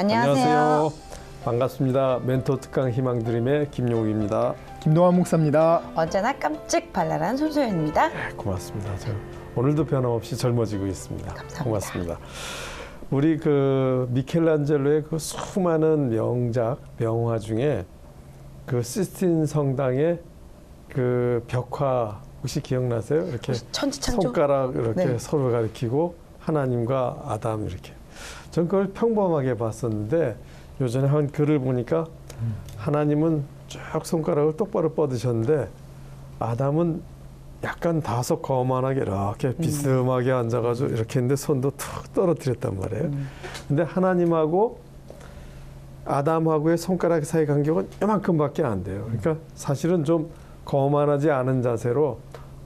안녕하세요. 반갑습니다. 멘토 특강 희망드림의 김용욱입니다. 김동환 목사입니다. 언제나 깜찍 발랄한 손소연입니다. 네, 고맙습니다. 오늘도 변함없이 젊어지고 있습니다. 감사합니다. 고맙습니다. 우리 미켈란젤로의 수많은 명작, 명화 중에 시스틴 성당의 벽화 혹시 기억나세요? 이렇게 천지창조? 손가락 이렇게 네. 서로 가리키고 하나님과 아담 이렇게. 전 그걸 평범하게 봤었는데 요전에 한 글을 보니까 하나님은 쭉 손가락을 똑바로 뻗으셨는데 아담은 약간 다소 거만하게 이렇게 비스듬하게 앉아가지고 이렇게 했는데 손도 툭 떨어뜨렸단 말이에요. 근데 하나님하고 아담하고의 손가락 사이 간격은 이만큼밖에 안 돼요. 그러니까 사실은 좀 거만하지 않은 자세로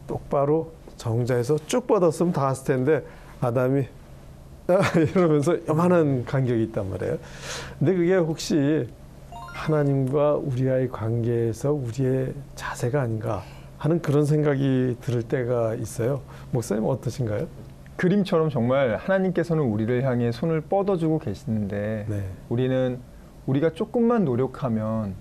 똑바로 정자에서 쭉 뻗었으면 닿았을 텐데 아담이 이러면서 요만한 간격이 있단 말이에요. 근데 그게 혹시 하나님과 우리와의 관계에서 우리의 자세가 아닌가 하는 그런 생각이 들 때가 있어요. 목사님 어떠신가요? 그림처럼 정말 하나님께서는 우리를 향해 손을 뻗어주고 계시는데 네. 우리가 조금만 노력하면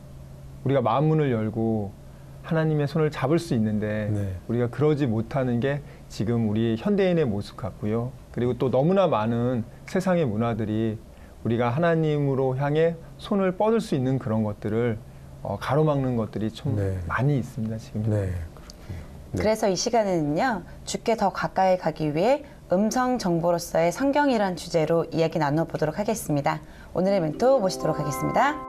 우리가 마음문을 열고 하나님의 손을 잡을 수 있는데 네. 우리가 그러지 못하는 게 지금 우리 현대인의 모습 같고요. 그리고 또 너무나 많은 세상의 문화들이 우리가 하나님으로 향해 손을 뻗을 수 있는 그런 것들을 가로막는 것들이 좀 네. 많이 있습니다. 지금. 네, 그렇군요. 네. 그래서 이 시간에는요, 주께 더 가까이 가기 위해 음성 정보로서의 성경이란 주제로 이야기 나눠보도록 하겠습니다. 오늘의 멘토 모시도록 하겠습니다.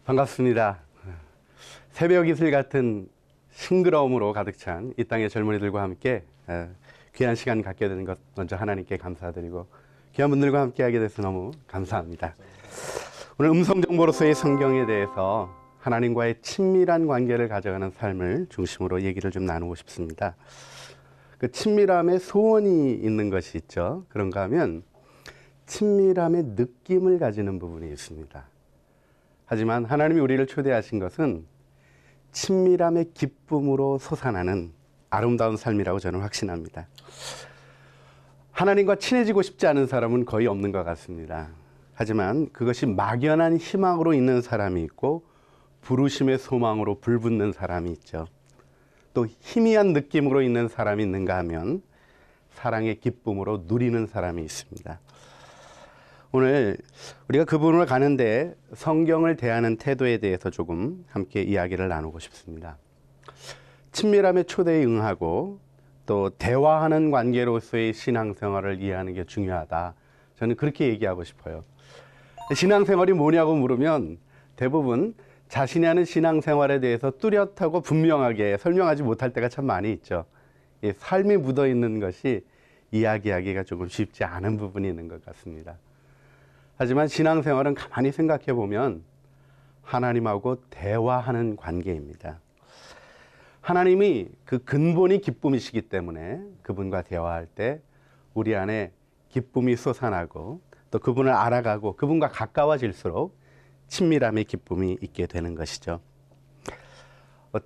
반갑습니다. 새벽 이슬 같은 싱그러움으로 가득 찬 이 땅의 젊은이들과 함께 귀한 시간 갖게 되는 것 먼저 하나님께 감사드리고 귀한 분들과 함께 하게 돼서 너무 감사합니다. 오늘 음성정보로서의 성경에 대해서 하나님과의 친밀한 관계를 가져가는 삶을 중심으로 얘기를 좀 나누고 싶습니다. 그 친밀함에 소원이 있는 것이 있죠. 그런가 하면 친밀함의 느낌을 가지는 부분이 있습니다. 하지만 하나님이 우리를 초대하신 것은 친밀함의 기쁨으로 솟아나는 아름다운 삶이라고 저는 확신합니다. 하나님과 친해지고 싶지 않은 사람은 거의 없는 것 같습니다. 하지만 그것이 막연한 희망으로 있는 사람이 있고 부르심의 소망으로 불붙는 사람이 있죠. 또 희미한 느낌으로 있는 사람이 있는가 하면 사랑의 기쁨으로 누리는 사람이 있습니다. 오늘 우리가 그 부분을 가는데 성경을 대하는 태도에 대해서 조금 함께 이야기를 나누고 싶습니다. 친밀함의 초대에 응하고 또 대화하는 관계로서의 신앙생활을 이해하는 게 중요하다. 저는 그렇게 얘기하고 싶어요. 신앙생활이 뭐냐고 물으면 대부분 자신이 하는 신앙생활에 대해서 뚜렷하고 분명하게 설명하지 못할 때가 참 많이 있죠. 삶이 묻어있는 것이 이야기하기가 조금 쉽지 않은 부분이 있는 것 같습니다. 하지만 신앙생활은 가만히 생각해 보면 하나님하고 대화하는 관계입니다. 하나님이 그 근본이 기쁨이시기 때문에 그분과 대화할 때 우리 안에 기쁨이 솟아나고 또 그분을 알아가고 그분과 가까워질수록 친밀함의 기쁨이 있게 되는 것이죠.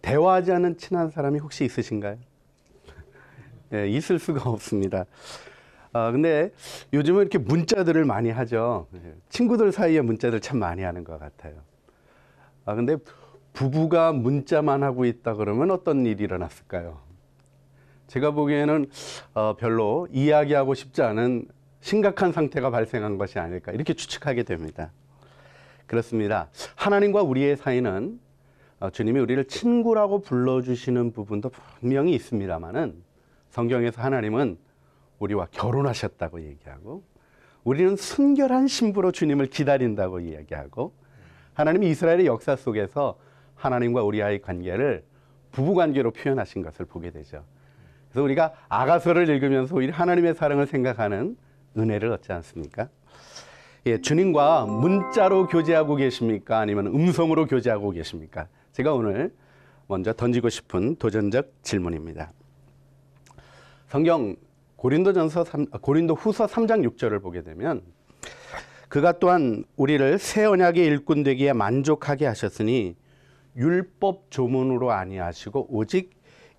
대화하지 않는 친한 사람이 혹시 있으신가요? 네, 있을 수가 없습니다. 근데 요즘은 이렇게 문자들을 많이 하죠. 친구들 사이에 문자들 참 많이 하는 것 같아요. 근데 부부가 문자만 하고 있다 그러면 어떤 일이 일어났을까요? 제가 보기에는 별로 이야기하고 싶지 않은 심각한 상태가 발생한 것이 아닐까 이렇게 추측하게 됩니다. 그렇습니다. 하나님과 우리의 사이는 주님이 우리를 친구라고 불러주시는 부분도 분명히 있습니다만은 성경에서 하나님은 우리와 결혼하셨다고 얘기하고 우리는 순결한 신부로 주님을 기다린다고 이야기하고 하나님이 이스라엘의 역사 속에서 하나님과 우리와의 관계를 부부관계로 표현하신 것을 보게 되죠. 그래서 우리가 아가서를 읽으면서 오히려 하나님의 사랑을 생각하는 은혜를 얻지 않습니까? 예, 주님과 문자로 교제하고 계십니까? 아니면 음성으로 교제하고 계십니까? 제가 오늘 먼저 던지고 싶은 도전적 질문입니다. 성경 고린도 후서 3장 6절을 보게 되면 그가 또한 우리를 새 언약의 일꾼 되기에 만족하게 하셨으니 율법 조문으로 아니하시고 오직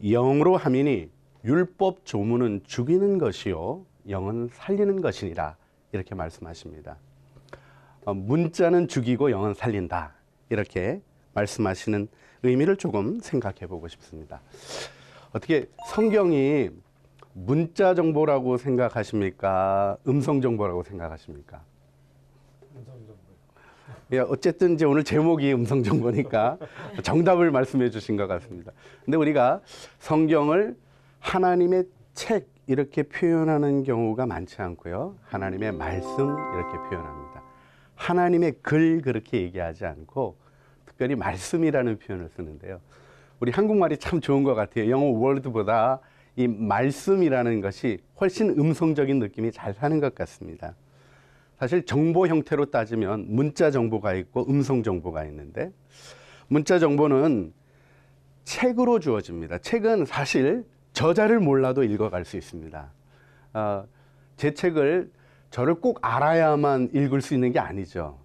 영으로 함이니 율법 조문은 죽이는 것이요 영은 살리는 것이니라 이렇게 말씀하십니다. 문자는 죽이고 영은 살린다 이렇게 말씀하시는 의미를 조금 생각해 보고 싶습니다. 어떻게 성경이 문자 정보라고 생각하십니까? 음성 정보라고 생각하십니까? 음성 정보요. 예, 어쨌든 이제 오늘 제목이 음성 정보니까 정답을 말씀해 주신 것 같습니다. 근데 우리가 성경을 하나님의 책 이렇게 표현하는 경우가 많지 않고요. 하나님의 말씀 이렇게 표현합니다. 하나님의 글 그렇게 얘기하지 않고 특별히 말씀이라는 표현을 쓰는데요. 우리 한국말이 참 좋은 것 같아요. 영어 월드보다 이 말씀이라는 것이 훨씬 음성적인 느낌이 잘 사는 것 같습니다. 사실 정보 형태로 따지면 문자 정보가 있고 음성 정보가 있는데 문자 정보는 책으로 주어집니다. 책은 사실 저자를 몰라도 읽어갈 수 있습니다. 제 책을 저를 꼭 알아야만 읽을 수 있는 게 아니죠.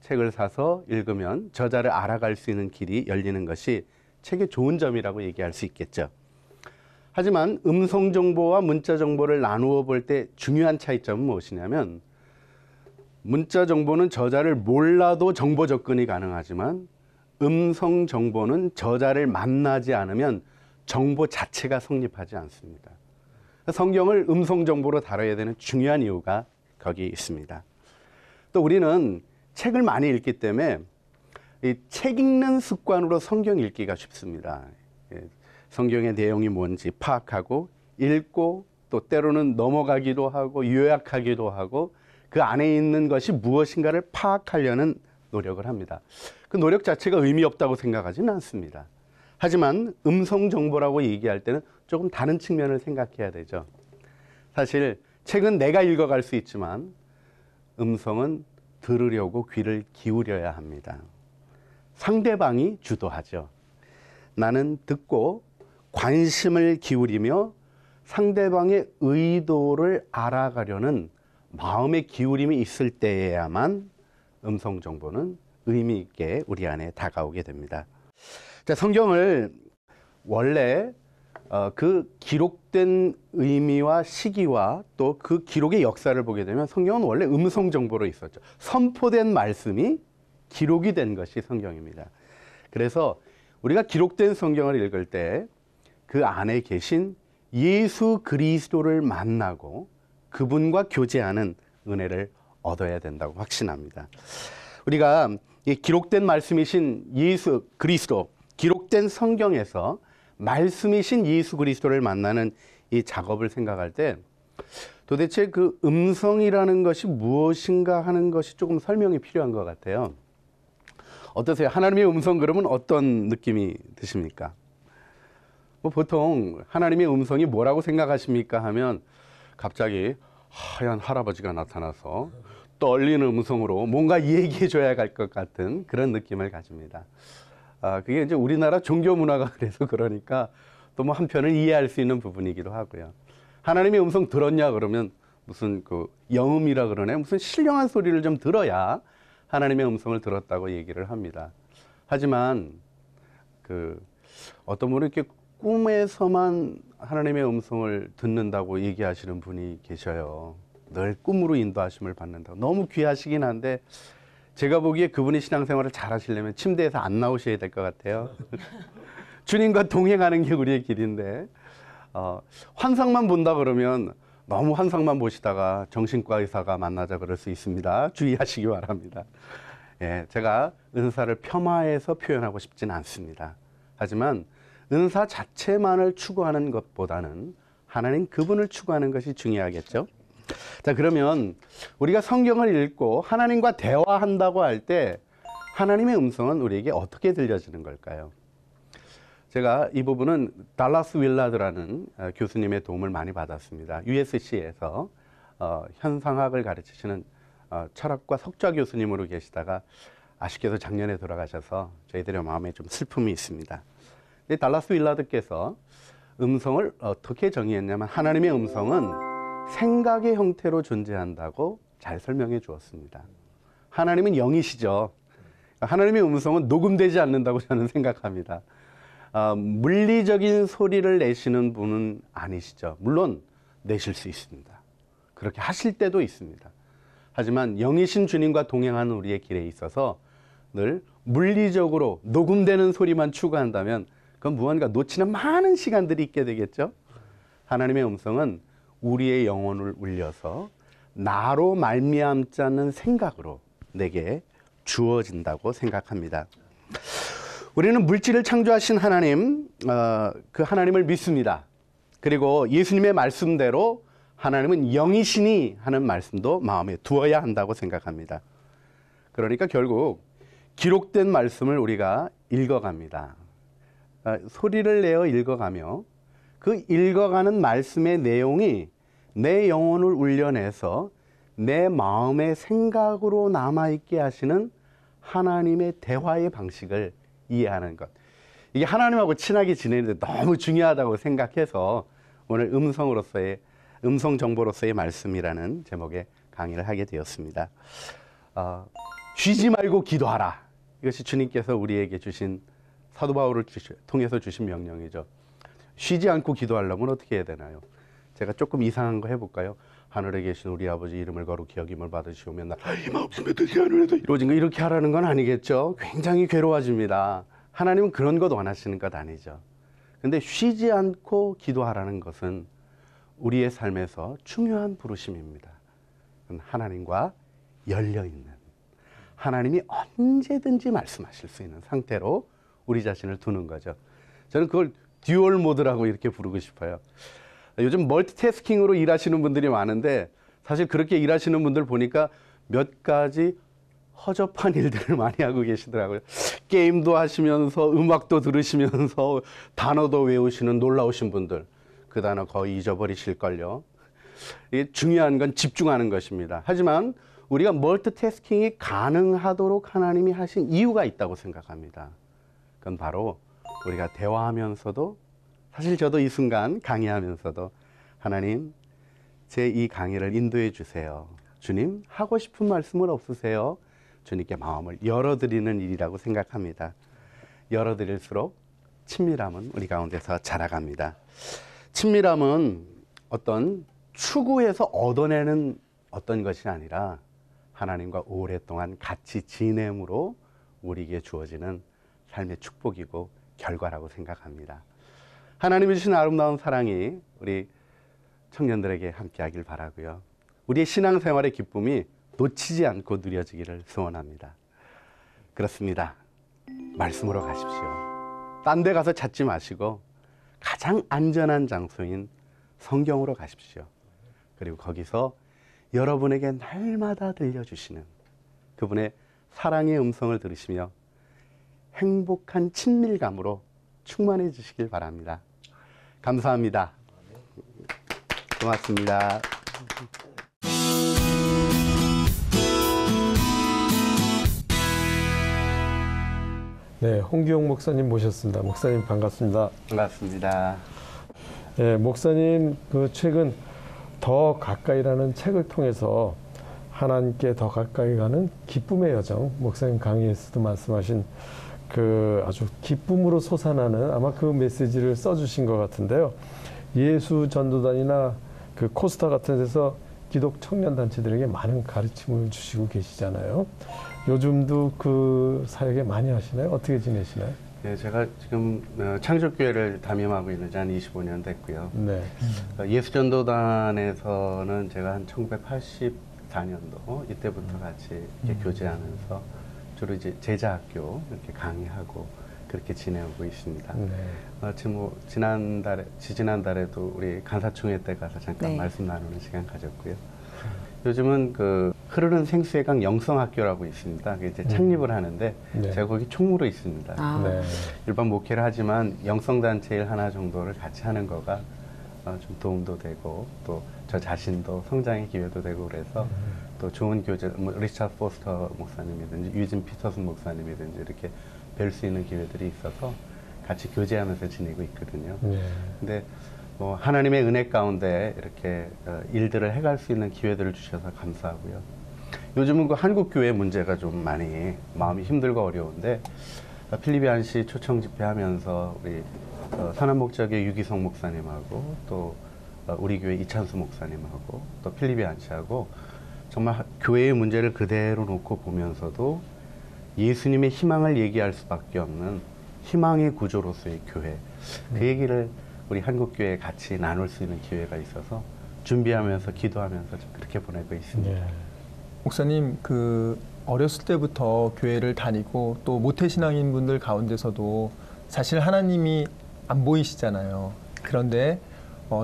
책을 사서 읽으면 저자를 알아갈 수 있는 길이 열리는 것이 책의 좋은 점이라고 얘기할 수 있겠죠. 하지만 음성 정보와 문자 정보를 나누어 볼 때 중요한 차이점은 무엇이냐면 문자 정보는 저자를 몰라도 정보 접근이 가능하지만 음성 정보는 저자를 만나지 않으면 정보 자체가 성립하지 않습니다. 성경을 음성 정보로 다뤄야 되는 중요한 이유가 거기 있습니다. 또 우리는 책을 많이 읽기 때문에 이 책 읽는 습관으로 성경 읽기가 쉽습니다. 성경의 내용이 뭔지 파악하고 읽고 또 때로는 넘어가기도 하고 요약하기도 하고 그 안에 있는 것이 무엇인가를 파악하려는 노력을 합니다. 그 노력 자체가 의미 없다고 생각하지는 않습니다. 하지만 음성 정보라고 얘기할 때는 조금 다른 측면을 생각해야 되죠. 사실 책은 내가 읽어갈 수 있지만 음성은 들으려고 귀를 기울여야 합니다. 상대방이 주도하죠. 나는 듣고 관심을 기울이며 상대방의 의도를 알아가려는 마음의 기울임이 있을 때에야만 음성 정보는 의미 있게 우리 안에 다가오게 됩니다. 자, 성경을 원래 그 기록된 의미와 시기와 또 그 기록의 역사를 보게 되면 성경은 원래 음성 정보로 있었죠. 선포된 말씀이 기록이 된 것이 성경입니다. 그래서 우리가 기록된 성경을 읽을 때 그 안에 계신 예수 그리스도를 만나고 그분과 교제하는 은혜를 얻어야 된다고 확신합니다. 우리가 이 기록된 말씀이신 예수 그리스도, 기록된 성경에서 말씀이신 예수 그리스도를 만나는 이 작업을 생각할 때 도대체 그 음성이라는 것이 무엇인가 하는 것이 조금 설명이 필요한 것 같아요. 어떠세요? 하나님의 음성 그러면 어떤 느낌이 드십니까? 보통 하나님의 음성이 뭐라고 생각하십니까 하면 갑자기 하얀 할아버지가 나타나서 떨리는 음성으로 뭔가 얘기해 줘야 할 것 같은 그런 느낌을 가집니다. 그게 이제 우리나라 종교 문화가 그래서 그러니까 또 뭐 한편을 이해할 수 있는 부분이기도 하고요. 하나님의 음성 들었냐 그러면 무슨 그 영음이라 그러네, 무슨 신령한 소리를 좀 들어야 하나님의 음성을 들었다고 얘기를 합니다. 하지만 그 어떤 분은 이렇게 꿈에서만 하나님의 음성을 듣는다고 얘기하시는 분이 계셔요. 늘 꿈으로 인도하심을 받는다고. 너무 귀하시긴 한데 제가 보기에 그분이 신앙생활을 잘 하시려면 침대에서 안 나오셔야 될 것 같아요. 주님과 동행하는 게 우리의 길인데 환상만 본다 그러면 너무 환상만 보시다가 정신과 의사가 만나자 그럴 수 있습니다. 주의하시기 바랍니다. 예, 제가 은사를 폄하해서 표현하고 싶지는 않습니다. 하지만 은사 자체만을 추구하는 것보다는 하나님 그분을 추구하는 것이 중요하겠죠. 자, 그러면 우리가 성경을 읽고 하나님과 대화한다고 할 때 하나님의 음성은 우리에게 어떻게 들려지는 걸까요? 제가 이 부분은 달라스 윌라드라는 교수님의 도움을 많이 받았습니다. USC에서 현상학을 가르치시는 철학과 석좌 교수님으로 계시다가 아쉽게도 작년에 돌아가셔서 저희들의 마음에 좀 슬픔이 있습니다. 달라스 윌라드께서 음성을 어떻게 정의했냐면 하나님의 음성은 생각의 형태로 존재한다고 잘 설명해 주었습니다. 하나님은 영이시죠. 하나님의 음성은 녹음되지 않는다고 저는 생각합니다. 물리적인 소리를 내시는 분은 아니시죠. 물론 내실 수 있습니다. 그렇게 하실 때도 있습니다. 하지만 영이신 주님과 동행하는 우리의 길에 있어서 늘 물리적으로 녹음되는 소리만 추구한다면 그건 무언가 놓치는 많은 시간들이 있게 되겠죠. 하나님의 음성은 우리의 영혼을 울려서 나로 말미암지 않는 생각으로 내게 주어진다고 생각합니다. 우리는 물질을 창조하신 하나님, 그 하나님을 믿습니다. 그리고 예수님의 말씀대로 하나님은 영이시니 하는 말씀도 마음에 두어야 한다고 생각합니다. 그러니까 결국 기록된 말씀을 우리가 읽어갑니다. 소리를 내어 읽어가며 그 읽어가는 말씀의 내용이 내 영혼을 울려내서 내 마음의 생각으로 남아있게 하시는 하나님의 대화의 방식을 이해하는 것. 이게 하나님하고 친하게 지내는데 너무 중요하다고 생각해서 오늘 음성 정보로서의 말씀이라는 제목의 강의를 하게 되었습니다. 쉬지 말고 기도하라. 이것이 주님께서 우리에게 주신 사도 바울을 통해서 주신 명령이죠. 쉬지 않고 기도하려면 어떻게 해야 되나요? 제가 조금 이상한 거 해볼까요? 하늘에 계신 우리 아버지 이름을 거룩히 여김을 받으시오며 나의 마음에 뜻이 하늘에서 이루어진 거 이렇게 하라는 건 아니겠죠. 굉장히 괴로워집니다. 하나님은 그런 것 원하시는 것 아니죠. 근데 쉬지 않고 기도하라는 것은 우리의 삶에서 중요한 부르심입니다. 하나님과 열려있는, 하나님이 언제든지 말씀하실 수 있는 상태로 우리 자신을 두는 거죠. 저는 그걸 듀얼 모드라고 이렇게 부르고 싶어요. 요즘 멀티태스킹으로 일하시는 분들이 많은데 사실 그렇게 일하시는 분들 보니까 몇 가지 허접한 일들을 많이 하고 계시더라고요. 게임도 하시면서 음악도 들으시면서 단어도 외우시는 놀라우신 분들. 그 단어 거의 잊어버리실걸요. 이게 중요한 건 집중하는 것입니다. 하지만 우리가 멀티태스킹이 가능하도록 하나님이 하신 이유가 있다고 생각합니다. 그건 바로 우리가 대화하면서도, 사실 저도 이 순간 강의하면서도 하나님, 제 이 강의를 인도해 주세요. 주님, 하고 싶은 말씀은 없으세요? 주님께 마음을 열어드리는 일이라고 생각합니다. 열어드릴수록 친밀함은 우리 가운데서 자라갑니다. 친밀함은 어떤 추구해서 얻어내는 어떤 것이 아니라 하나님과 오랫동안 같이 지냄으로 우리에게 주어지는 삶의 축복이고 결과라고 생각합니다. 하나님이 주신 아름다운 사랑이 우리 청년들에게 함께하길 바라고요. 우리의 신앙생활의 기쁨이 놓치지 않고 누려지기를 소원합니다. 그렇습니다. 말씀으로 가십시오. 딴 데 가서 찾지 마시고 가장 안전한 장소인 성경으로 가십시오. 그리고 거기서 여러분에게 날마다 들려주시는 그분의 사랑의 음성을 들으시며 행복한 친밀감으로 충만해지시길 바랍니다. 감사합니다. 고맙습니다. 네, 홍기용 목사님 모셨습니다. 목사님 반갑습니다. 반갑습니다. 네, 목사님 그 최근 더 가까이라는 책을 통해서 하나님께 더 가까이 가는 기쁨의 여정, 목사님 강의에서도 말씀하신 그 아주 기쁨으로 솟아나는 아마 그 메시지를 써주신 것 같은데요. 예수 전도단이나 그 코스타 같은 데서 기독 청년 단체들에게 많은 가르침을 주시고 계시잖아요. 요즘도 그 사역에 많이 하시나요? 어떻게 지내시나요? 네, 제가 지금 창조교회를 담임하고 있는 지 한 25년 됐고요. 네. 예수전도단에서는 제가 한 1984년도 이때부터 같이 이렇게 교제하면서 주로 이제 제자학교 이렇게 강의하고 그렇게 지내고 있습니다. 네. 지금 뭐 지지난달에도 우리 간사총회 때 가서 잠깐 네. 말씀 나누는 시간 가졌고요. 요즘은 그 흐르는 생수의 강 영성학교라고 있습니다. 그게 이제 창립을 하는데 네. 제가 거기 총무로 있습니다. 아. 네. 일반 목회를 하지만 영성단체 일 하나 정도를 같이 하는 거가 좀 도움도 되고 또 저 자신도 성장의 기회도 되고 그래서 또 좋은 교제, 뭐 리차드 포스터 목사님이든지 유진 피터슨 목사님이든지 이렇게 뵐 수 있는 기회들이 있어서 같이 교제하면서 지내고 있거든요. 네. 근데 뭐 하나님의 은혜 가운데 이렇게 일들을 해갈 수 있는 기회들을 주셔서 감사하고요. 요즘은 그 한국 교회 문제가 좀 많이 마음이 힘들고 어려운데 필리비 안시 초청 집회하면서 우리 산안목적의 유기성 목사님하고 또 우리 교회 이찬수 목사님하고 또 필리비 안시하고 정말 교회의 문제를 그대로 놓고 보면서도 예수님의 희망을 얘기할 수밖에 없는 희망의 구조로서의 교회, 그 얘기를 우리 한국교회에 같이 나눌 수 있는 기회가 있어서 준비하면서 기도하면서 좀 그렇게 보내고 있습니다. 네. 목사님, 그 어렸을 때부터 교회를 다니고 또 모태신앙인 분들 가운데서도 사실 하나님이 안 보이시잖아요. 그런데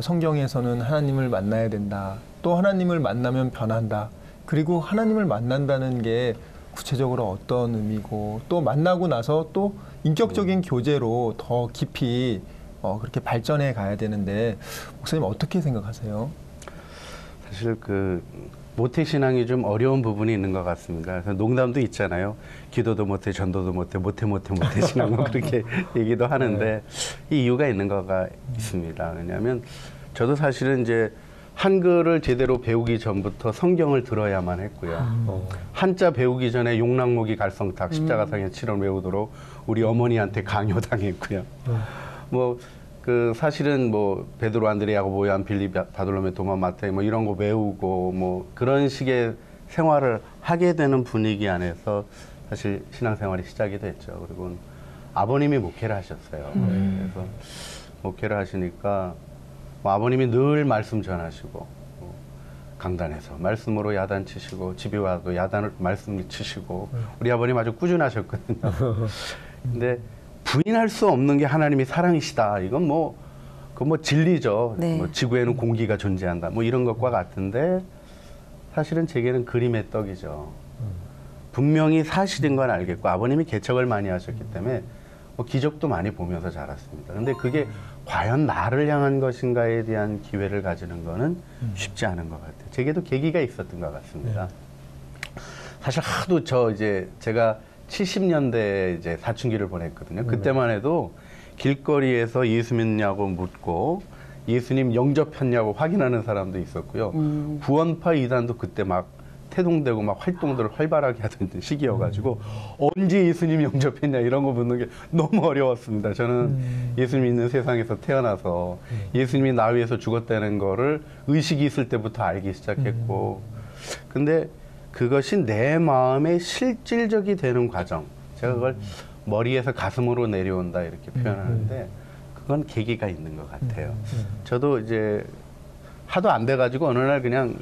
성경에서는 하나님을 만나야 된다. 또 하나님을 만나면 변한다. 그리고 하나님을 만난다는 게 구체적으로 어떤 의미고 또 만나고 나서 또 인격적인 교제로 더 깊이 그렇게 발전해 가야 되는데 목사님 어떻게 생각하세요? 사실 그 모태신앙이 좀 어려운 부분이 있는 것 같습니다. 그래서 농담도 있잖아요. 기도도 못해, 전도도 못해, 모태신앙 뭐 그렇게 얘기도 하는데 이 이유가 있는 거가 있습니다. 왜냐하면 저도 사실은 이제 한글을 제대로 배우기 전부터 성경을 들어야만 했고요. 한자 배우기 전에 용락모기 갈성탁 십자가상의 칠을 외우도록 우리 어머니한테 강요당했고요. 뭐 그 사실은 뭐 베드로 안드레 야고보 요한 빌립 바돌로메 도마 마태 뭐 이런 거 외우고 뭐 그런 식의 생활을 하게 되는 분위기 안에서 사실 신앙생활이 시작이 됐죠. 그리고 아버님이 목회를 하셨어요. 그래서 목회를 하시니까 뭐 아버님이 늘 말씀 전하시고 강단에서 말씀으로 야단 치시고 집에 와도 야단을 말씀을 치시고 우리 아버님 아주 꾸준하셨거든요. 근데 부인할 수 없는 게 하나님이 사랑이시다. 이건 뭐, 그 뭐 진리죠. 네. 뭐 지구에는 공기가 존재한다. 뭐 이런 것과 같은데 사실은 제게는 그림의 떡이죠. 분명히 사실인 건 알겠고 아버님이 개척을 많이 하셨기 때문에 뭐 기적도 많이 보면서 자랐습니다. 근데 그게 과연 나를 향한 것인가에 대한 기회를 가지는 거는 쉽지 않은 것 같아요. 제게도 계기가 있었던 것 같습니다. 사실 하도 제가 70년대에 이제 사춘기를 보냈거든요. 그때만 해도 길거리에서 예수 믿냐고 묻고 예수님 영접했냐고 확인하는 사람도 있었고요. 구원파 이단도 그때 막 태동되고 막 활동들을 활발하게 하던 시기여가지고 언제 예수님 영접했냐 이런 거 묻는 게 너무 어려웠습니다. 저는 예수님 있는 세상에서 태어나서 예수님이 나 위해서 죽었다는 거를 의식이 있을 때부터 알기 시작했고 근데 그것이 내 마음에 실질적이 되는 과정. 제가 그걸 머리에서 가슴으로 내려온다 이렇게 표현하는데 그건 계기가 있는 것 같아요. 저도 이제 하도 안 돼가지고 어느 날 그냥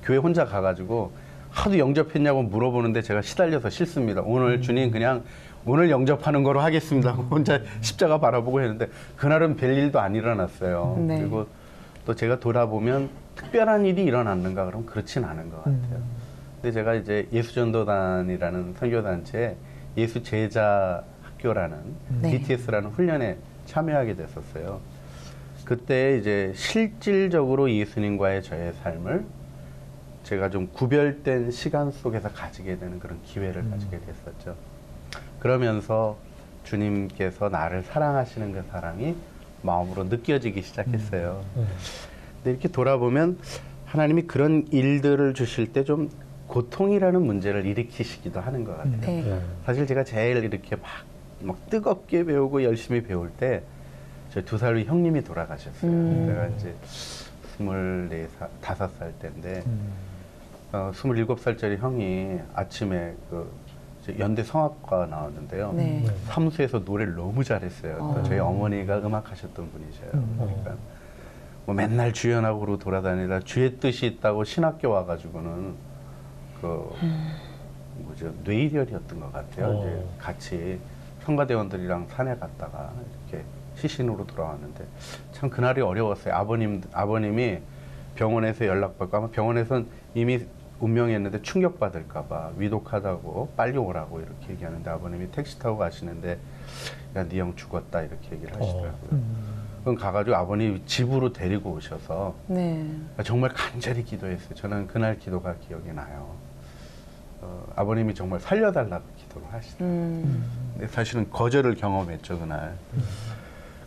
교회 혼자 가가지고 하도 영접했냐고 물어보는데 제가 시달려서 싫습니다. 오늘 주님 그냥 오늘 영접하는 거로 하겠습니다. 혼자 십자가 바라보고 했는데 그날은 별일도 안 일어났어요. 네. 그리고 또 제가 돌아보면 특별한 일이 일어났는가 그러면 그렇진 않은 것 같아요. 근데 제가 이제 예수전도단이라는 선교단체에 예수 제자 학교라는 네. BTS라는 훈련에 참여하게 됐었어요. 그때 이제 실질적으로 예수님과의 저의 삶을 제가 좀 구별된 시간 속에서 가지게 되는 그런 기회를 가지게 됐었죠. 그러면서 주님께서 나를 사랑하시는 그 사랑이 마음으로 느껴지기 시작했어요. 근데 이렇게 돌아보면 하나님이 그런 일들을 주실 때 좀 고통이라는 문제를 일으키시기도 하는 것 같아요. 네. 사실 제가 제일 이렇게 막 뜨겁게 배우고 열심히 배울 때 저 2살 위 형님이 돌아가셨어요. 제가 이제 25살 때인데 27살짜리 형이 아침에 그 연대 성악과 나왔는데요. 네. 사무소에서 노래를 너무 잘했어요. 또 저희 어머니가 음악하셨던 분이셔요. 그러니까 뭐 맨날 주연하고 돌아다니다 주의 뜻이 있다고 신학교 와가지고는 그 뭐죠 뇌일혈이었던 것 같아요. 이제 같이 성가대원들이랑 산에 갔다가 이렇게 시신으로 돌아왔는데 참 그날이 어려웠어요. 아버님이 병원에서 연락받고 아마 병원에서는 이미 운명했는데 충격받을까봐 위독하다고 빨리 오라고 이렇게 얘기하는데 아버님이 택시 타고 가시는데 야, 네 형 죽었다 이렇게 얘기를 하시더라고요. 그럼 가가지고 아버님 집으로 데리고 오셔서 네. 정말 간절히 기도했어요. 저는 그날 기도가 기억이 나요. 아버님이 정말 살려달라고 기도를 하시더라고요. 근데 사실은 거절을 경험했죠 그날.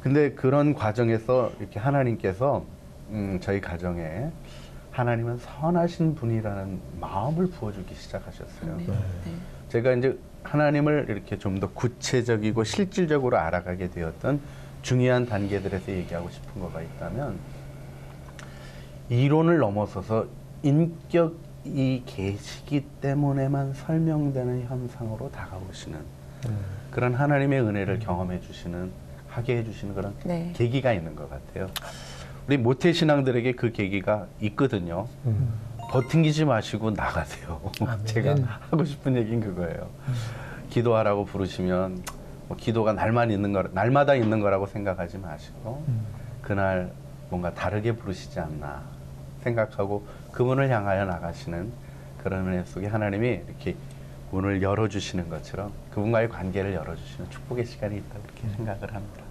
근데 그런 과정에서 이렇게 하나님께서 저희 가정에 하나님은 선하신 분이라는 마음을 부어주기 시작하셨어요. 네. 제가 이제 하나님을 이렇게 좀 더 구체적이고 실질적으로 알아가게 되었던 중요한 단계들에서 얘기하고 싶은 거가 있다면, 이론을 넘어서서 인격이 계시기 때문에만 설명되는 현상으로 다가오시는 그런 하나님의 은혜를 경험해 주시는, 하게 해주시는 그런 네. 계기가 있는 것 같아요. 우리 모태신앙들에게 그 계기가 있거든요. 버팅기지 마시고 나가세요. 제가 하고 싶은 얘기는 그거예요. 기도하라고 부르시면 뭐 기도가 날마다 있는 거라고 생각하지 마시고 그날 뭔가 다르게 부르시지 않나 생각하고 그분을 향하여 나가시는 그런 은혜 속에 하나님이 이렇게 문을 열어주시는 것처럼 그분과의 관계를 열어주시는 축복의 시간이 있다고 그렇게 생각을 합니다.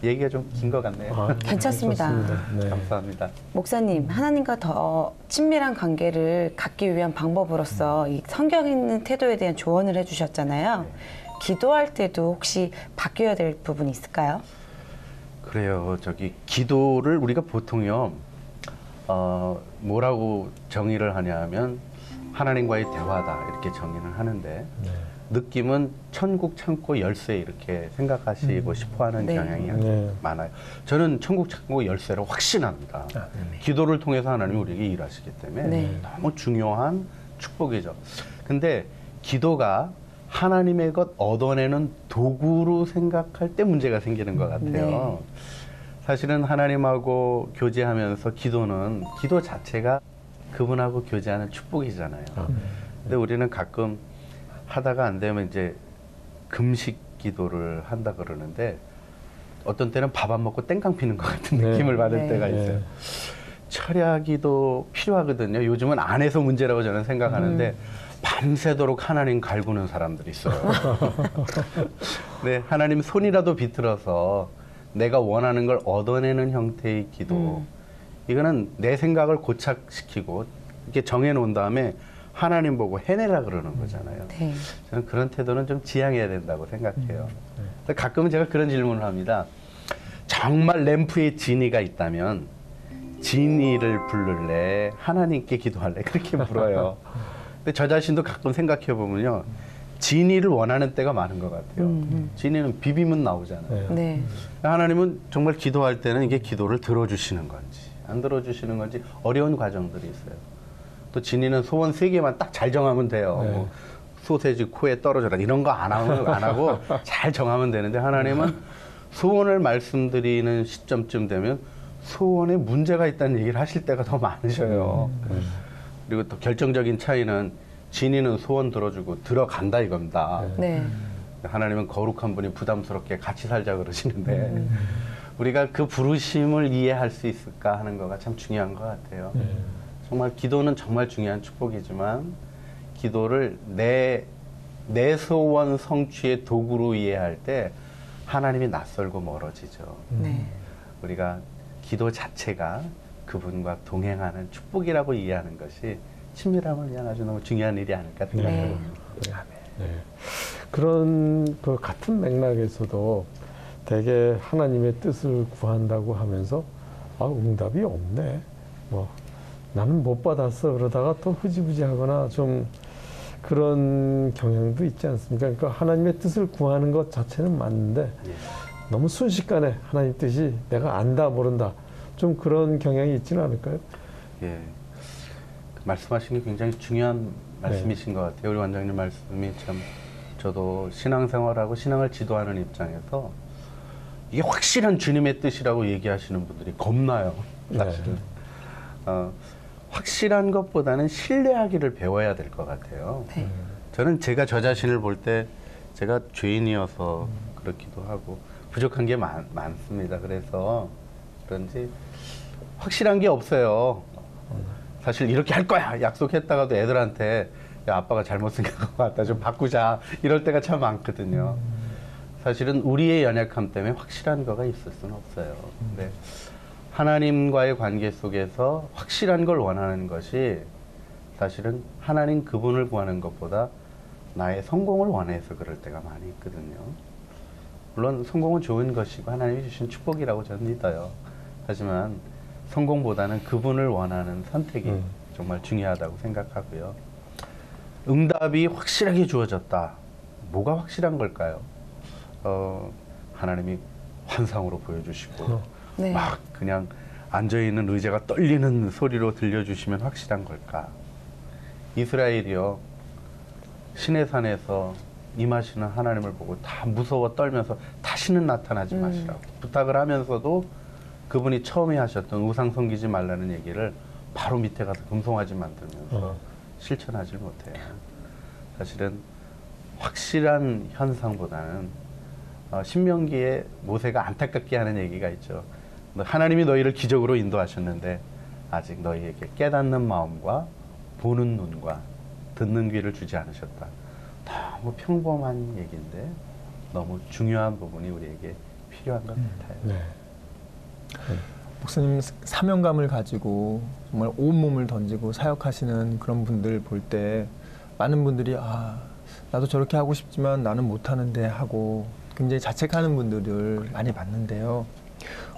얘기가 좀 긴 것 같네요. 괜찮습니다. 네. 감사합니다. 목사님, 하나님과 더 친밀한 관계를 갖기 위한 방법으로서 이 성경 있는 태도에 대한 조언을 해주셨잖아요. 기도할 때도 혹시 바뀌어야 될 부분이 있을까요? 그래요. 기도를 우리가 보통요, 뭐라고 정의를 하냐면 하나님과의 대화다 이렇게 정의를 하는데 느낌은 천국 창고 열쇠 이렇게 생각하시고 싶어하는 네. 경향이 많아요. 저는 천국 창고 열쇠를 확신합니다. 기도를 통해서 하나님이 우리에게 일하시기 때문에 네. 너무 중요한 축복이죠. 근데 기도가 하나님의 것 얻어내는 도구로 생각할 때 문제가 생기는 것 같아요. 네. 사실은 하나님하고 교제하면서 기도 자체가 그분하고 교제하는 축복이잖아요. 근데 우리는 가끔 하다가 안 되면 이제 금식 기도를 한다 그러는데 어떤 때는 밥 안 먹고 땡깡 피는 것 같은 느낌을 받을 네. 때가 있어요. 철야기도 필요하거든요. 요즘은 안 해서 문제라고 저는 생각하는데 밤새도록 하나님 갈구는 사람들이 있어요. 네, 하나님 손이라도 비틀어서 내가 원하는 걸 얻어내는 형태의 기도. 이거는 내 생각을 고착시키고 이렇게 정해놓은 다음에 하나님 보고 해내라 그러는 거잖아요. 네. 저는 그런 태도는 좀 지양해야 된다고 생각해요. 가끔은 제가 그런 질문을 합니다. 정말 램프에 지니가 있다면 지니를 부를래? 하나님께 기도할래? 그렇게 물어요. 근데 저 자신도 가끔 생각해 보면요. 지니를 원하는 때가 많은 것 같아요. 지니는 비비면 나오잖아요. 네. 하나님은 정말 기도할 때는 이게 기도를 들어주시는 건지 안 들어주시는 건지 어려운 과정들이 있어요. 또 지니는 소원 3개만 딱 잘 정하면 돼요. 네. 뭐 소세지 코에 떨어져라 이런 거 안 하고 잘 정하면 되는데 하나님은 소원을 말씀드리는 시점쯤 되면 소원에 문제가 있다는 얘기를 하실 때가 더 많으셔요. 그리고 또 결정적인 차이는 지니는 소원 들어주고 들어간다 이겁니다. 네. 하나님은 거룩한 분이 부담스럽게 같이 살자 그러시는데 우리가 그 부르심을 이해할 수 있을까 하는 거가 참 중요한 것 같아요. 정말 기도는 정말 중요한 축복이지만 기도를 내 소원 성취의 도구로 이해할 때 하나님이 낯설고 멀어지죠. 네. 우리가 기도 자체가 그분과 동행하는 축복이라고 이해하는 것이 친밀함을 위한 아주 너무 중요한 일이 아닐까 생각합니다. 네. 그런 그 같은 맥락에서도 대개 하나님의 뜻을 구한다고 하면서 응답이 없네. 뭐 나는 못 받았어. 그러다가 또 흐지부지하거나 좀 그런 경향도 있지 않습니까? 그러니까 하나님의 뜻을 구하는 것 자체는 맞는데 너무 순식간에 하나님 뜻이 내가 안다 모른다 좀 그런 경향이 있지는 않을까요? 예. 말씀하신 게 굉장히 중요한 말씀이신 것 같아요. 우리 원장님 말씀이 참 저도 신앙생활하고 신앙을 지도하는 입장에서 이게 확실한 주님의 뜻이라고 얘기하시는 분들이 겁나요. 사실은. 확실한 것보다는 신뢰하기를 배워야 될 것 같아요. 네. 저는 제가 저 자신을 볼 때 제가 죄인이어서 그렇기도 하고 부족한 게 많습니다. 그래서 그런지 확실한 게 없어요. 사실 이렇게 할 거야 약속했다가도 애들한테 야 아빠가 잘못 생각한 것 같다 좀 바꾸자 이럴 때가 참 많거든요. 사실은 우리의 연약함 때문에 확실한 거가 있을 수는 없어요. 근데 하나님과의 관계 속에서 확실한 걸 원하는 것이 사실은 하나님 그분을 구하는 것보다 나의 성공을 원해서 그럴 때가 많이 있거든요. 물론 성공은 좋은 것이고 하나님이 주신 축복이라고 저는 믿어요. 하지만 성공보다는 그분을 원하는 선택이 정말 중요하다고 생각하고요. 응답이 확실하게 주어졌다. 뭐가 확실한 걸까요? 하나님이 환상으로 보여주시고 네. 막 그냥 앉아있는 의자가 떨리는 소리로 들려주시면 확실한 걸까? 이스라엘이요, 시내산에서 임하시는 하나님을 보고 다 무서워 떨면서 다시는 나타나지 마시라고 부탁을 하면서도 그분이 처음에 하셨던 우상 섬기지 말라는 얘기를 바로 밑에 가서 금송아지 만들면서 실천하지 못해요. 사실은 확실한 현상보다는 신명기에 모세가 안타깝게 하는 얘기가 있죠. 하나님이 너희를 기적으로 인도하셨는데 아직 너희에게 깨닫는 마음과 보는 눈과 듣는 귀를 주지 않으셨다. 너무 평범한 얘기인데 너무 중요한 부분이 우리에게 필요한 것 같아요. 네. 목사님 사명감을 가지고 정말 온몸을 던지고 사역하시는 그런 분들 볼 때 많은 분들이 나도 저렇게 하고 싶지만 나는 못하는데 하고 굉장히 자책하는 분들을 많이 봤는데요.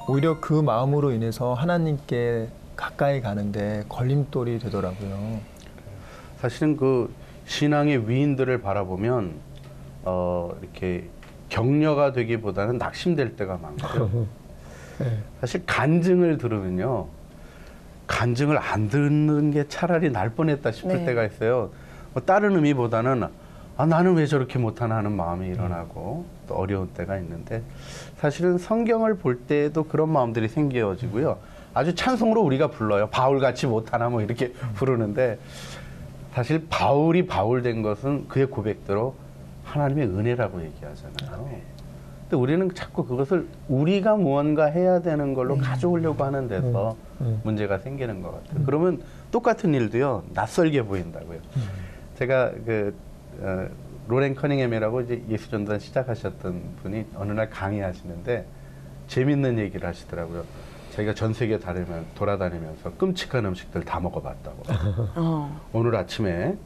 오히려 그 마음으로 인해서 하나님께 가까이 가는데 걸림돌이 되더라고요. 사실은 그 신앙의 위인들을 바라보면 이렇게 격려가 되기보다는 낙심될 때가 많고요. 사실 간증을 들으면요, 간증을 안 듣는 게 차라리 날 뻔했다 싶을 네. 때가 있어요. 다른 의미보다는 나는 왜 저렇게 못하나 하는 마음이 일어나고 또 어려운 때가 있는데, 사실은 성경을 볼 때에도 그런 마음들이 생겨지고요. 아주 찬송으로 우리가 불러요. 바울같이 못하나 뭐 이렇게 부르는데, 사실 바울이 바울 된 것은 그의 고백대로 하나님의 은혜라고 얘기하잖아요. 근데 우리는 자꾸 그것을 우리가 무언가 해야 되는 걸로 가져오려고 하는 데서 문제가 생기는 것 같아요. 그러면 똑같은 일도요, 낯설게 보인다고요. 제가 로렌 커닝햄이라고 이제 예수전도단 시작하셨던 분이 어느 날 강의하시는데 재밌는 얘기를 하시더라고요. 자기가 전 세계 돌아다니면서 끔찍한 음식들 다 먹어봤다고. 오늘 아침에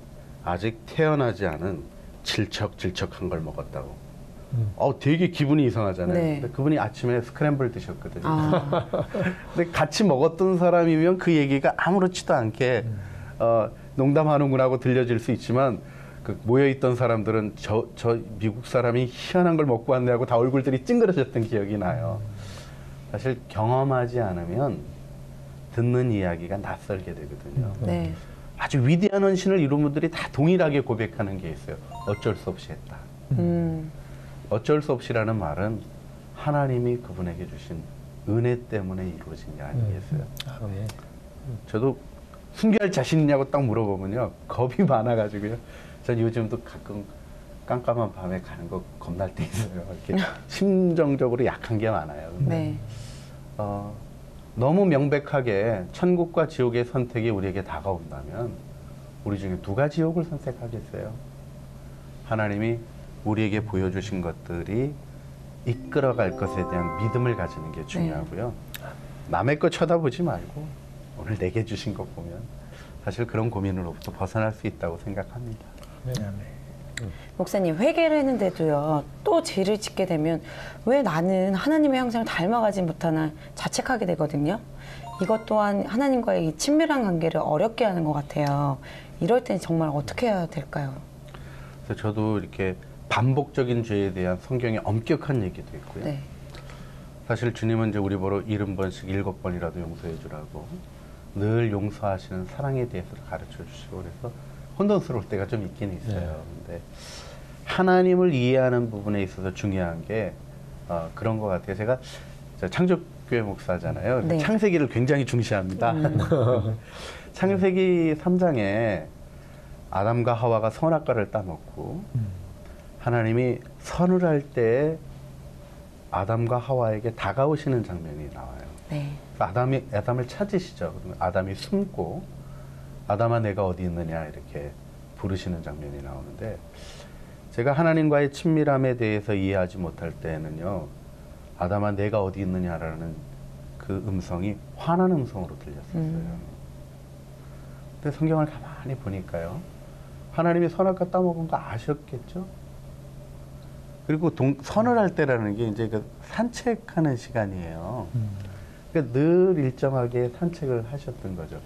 아직 태어나지 않은 질척질척한 걸 먹었다고. 되게 기분이 이상하잖아요. 네. 근데 그분이 아침에 스크램블 드셨거든요. 근데 같이 먹었던 사람이면 그 얘기가 아무렇지도 않게 농담하는구나 하고 들려질 수 있지만, 그 모여있던 사람들은 저 미국 사람이 희한한 걸 먹고 왔네 하고 다 얼굴들이 찡그러졌던 기억이 나요. 사실 경험하지 않으면 듣는 이야기가 낯설게 되거든요. 네. 아주 위대한 헌신을 이룬 분들이 다 동일하게 고백하는 게 있어요. 어쩔 수 없이 했다. 어쩔 수 없이라는 말은 하나님이 그분에게 주신 은혜 때문에 이루어진 게 아니겠어요. 네. 저도 순교할 자신 있냐고 딱 물어보면요, 겁이 많아가지고요. 전 요즘도 가끔 깜깜한 밤에 가는 거 겁날 때 있어요. 이렇게 심정적으로 약한 게 많아요. 근데 네. 너무 명백하게 천국과 지옥의 선택이 우리에게 다가온다면 우리 중에 누가 지옥을 선택하겠어요? 하나님이 우리에게 보여주신 것들이 이끌어갈 것에 대한 믿음을 가지는 게 중요하고요. 남의 거 쳐다보지 말고 오늘 내게 주신 것 보면 사실 그런 고민으로부터 벗어날 수 있다고 생각합니다. 목사님, 회개를 했는데도요, 또 죄를 짓게 되면 왜 나는 하나님의 형상을 닮아가지 못하나 자책하게 되거든요. 이것 또한 하나님과의 이 친밀한 관계를 어렵게 하는 것 같아요. 이럴 땐 정말 어떻게 해야 될까요? 그래서 저도 이렇게 반복적인 죄에 대한 성경의 엄격한 얘기도 있고요. 네. 사실 주님은 이제 우리 보러 70번씩 7번이라도 용서해 주라고 늘 용서하시는 사랑에 대해서 가르쳐 주시고, 그래서 혼돈스러울 때가 좀 있긴 있어요. 근데 하나님을 이해하는 부분에 있어서 중요한 게 그런 것 같아요. 제가 창조교회 목사잖아요. 네. 창세기를 굉장히 중시합니다. 창세기 3장에 아담과 하와가 선악과를 따먹고 하나님이 선을 할 때 아담과 하와에게 다가오시는 장면이 나와요. 네. 아담을 찾으시죠. 그러면 아담이 숨고 아담아 내가 어디 있느냐 이렇게 부르시는 장면이 나오는데, 제가 하나님과의 친밀함에 대해서 이해하지 못할 때는요, 아담아 내가 어디 있느냐라는 그 음성이 화난 음성으로 들렸었어요. 근데 성경을 가만히 보니까요, 하나님이 선악과 따먹은 거 아셨겠죠? 그리고 선을 할 때라는 게 이제 그 산책하는 시간이에요. 그러니까 늘 일정하게 산책을 하셨던 거죠.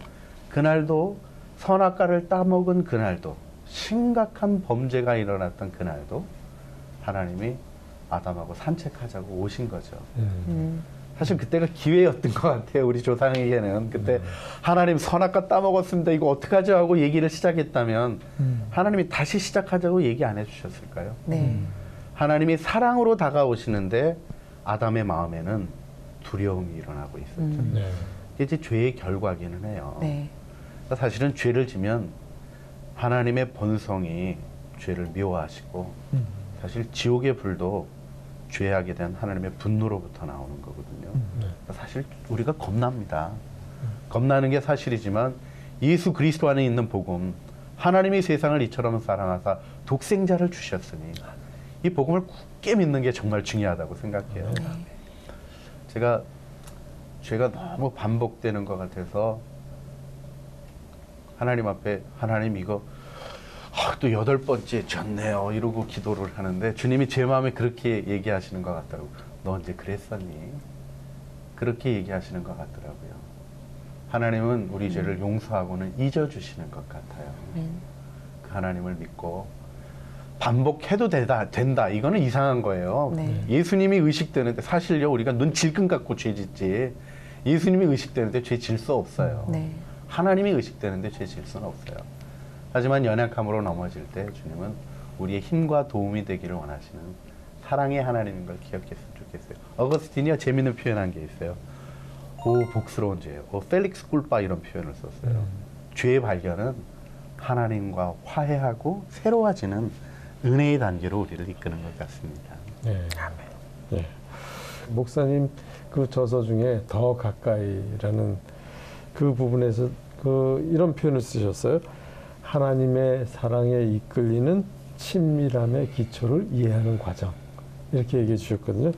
그날도 선악과를 따먹은 그날도, 심각한 범죄가 일어났던 그날도 하나님이 아담하고 산책하자고 오신 거죠. 사실 그때가 기회였던 것 같아요. 우리 조상에게는. 그때 하나님 선악과 따먹었습니다. 이거 어떡하죠? 하고 얘기를 시작했다면 하나님이 다시 시작하자고 얘기 안 해주셨을까요? 네. 하나님이 사랑으로 다가오시는데 아담의 마음에는 두려움이 일어나고 있었죠. 네. 이게 이제 죄의 결과기는 해요. 네. 그러니까 사실은 죄를 지면 하나님의 본성이 죄를 미워하시고 사실 지옥의 불도 죄하게 된 하나님의 분노로부터 나오는 거거든요. 그러니까 사실 우리가 겁납니다. 겁나는 게 사실이지만 예수 그리스도 안에 있는 복음, 하나님이 세상을 이처럼 사랑하사 독생자를 주셨으니 이 복음을 굳게 믿는 게 정말 중요하다고 생각해요. 제가 죄가 너무 반복되는 것 같아서 하나님 앞에 하나님 이거 또 8번째 졌네요 이러고 기도를 하는데 주님이 제 마음에 그렇게 얘기하시는 것 같더라고요. 너 언제 그랬었니? 그렇게 얘기하시는 것 같더라고요. 하나님은 우리 죄를 용서하고는 잊어주시는 것 같아요. 그 하나님을 믿고 반복해도 된다. 이거는 이상한 거예요. 네. 예수님이 의식되는데 사실요 우리가 눈 질끈 갖고 죄 짓지 예수님이 의식되는데 죄 질 수 없어요. 네. 하나님이 의식되는데 죄 질 수는 없어요. 하지만 연약함으로 넘어질 때 주님은 우리의 힘과 도움이 되기를 원하시는 사랑의 하나님인 걸 기억했으면 좋겠어요. 어거스틴이요 재밌는 표현한 게 있어요. 오 복스러운 죄예요. 펠릭스 꿀빠 이런 표현을 썼어요. 죄의 발견은 하나님과 화해하고 새로워지는 은혜의 단계로 우리를 이끄는 것 같습니다. 네. 네. 목사님 그 저서 중에 더 가까이라는 그 부분에서 이런 표현을 쓰셨어요. 하나님의 사랑에 이끌리는 친밀함의 기초를 이해하는 과정. 이렇게 얘기해 주셨거든요.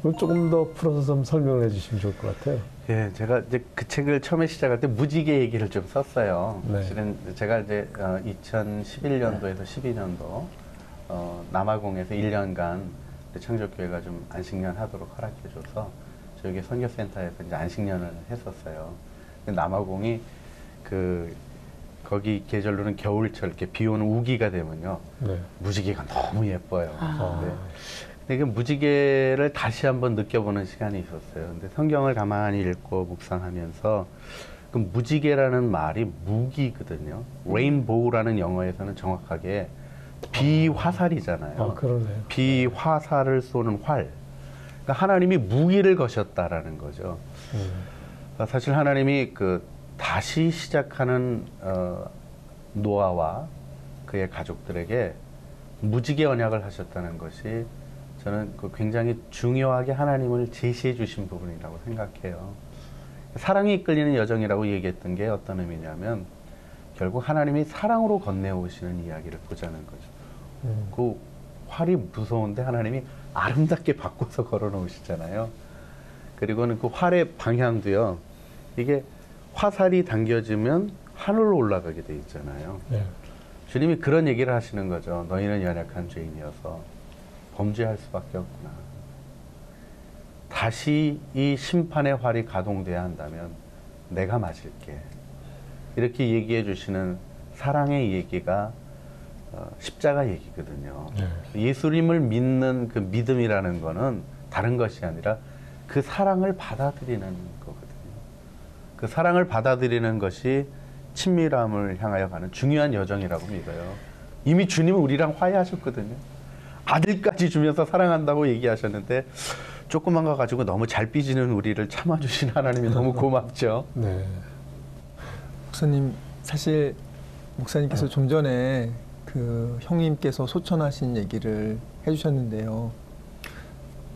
이걸 조금 더 풀어서 좀 설명을 해 주시면 좋을 것 같아요. 예, 제가 이제 그 책을 처음에 시작할 때 무지개 얘기를 좀 썼어요. 네. 사실은 제가 이제 2011년도에서 12년도 남아공에서 1년간 창조교회가 좀 안식년 하도록 허락해줘서 저기 선교센터에서 이제 안식년을 했었어요. 근데 남아공이 거기 계절로는 겨울철 이렇게 비 오는 우기가 되면요. 네. 무지개가 너무 예뻐요. 아. 네. 근데 그 무지개를 다시 한번 느껴보는 시간이 있었어요. 근데 성경을 가만히 읽고 묵상하면서 그 무지개라는 말이 무기거든요. 레인보우라는 영어에서는 정확하게 비화살이잖아요. 아, 그러네요. 비화살을 쏘는 활. 그러니까 하나님이 무기를 거셨다라는 거죠. 사실 하나님이 다시 시작하는 노아와 그의 가족들에게 무지개 언약을 하셨다는 것이 저는 굉장히 중요하게 하나님을 제시해 주신 부분이라고 생각해요. 사랑이 이끌리는 여정이라고 얘기했던 게 어떤 의미냐면 결국 하나님이 사랑으로 건네오시는 이야기를 보자는 거죠. 그 활이 무서운데 하나님이 아름답게 바꿔서 걸어 놓으시잖아요. 그리고는 그 활의 방향도요. 이게 화살이 당겨지면 하늘로 올라가게 돼 있잖아요. 네. 주님이 그런 얘기를 하시는 거죠. 너희는 연약한 죄인이어서 범죄할 수밖에 없구나. 다시 이 심판의 활이 가동돼야 한다면 내가 맞을게. 이렇게 얘기해 주시는 사랑의 얘기가 십자가 얘기거든요. 네. 예수님을 믿는 그 믿음이라는 거는 다른 것이 아니라 그 사랑을 받아들이는 거거든요. 그 사랑을 받아들이는 것이 친밀함을 향하여 가는 중요한 여정이라고 믿어요. 이미 주님은 우리랑 화해하셨거든요. 아들까지 주면서 사랑한다고 얘기하셨는데 조그만 거 가지고 너무 잘 삐지는 우리를 참아주신 하나님이 너무 고맙죠. 네. 목사님, 사실 목사님께서 좀 전에 그 형님께서 소천하신 얘기를 해주셨는데요.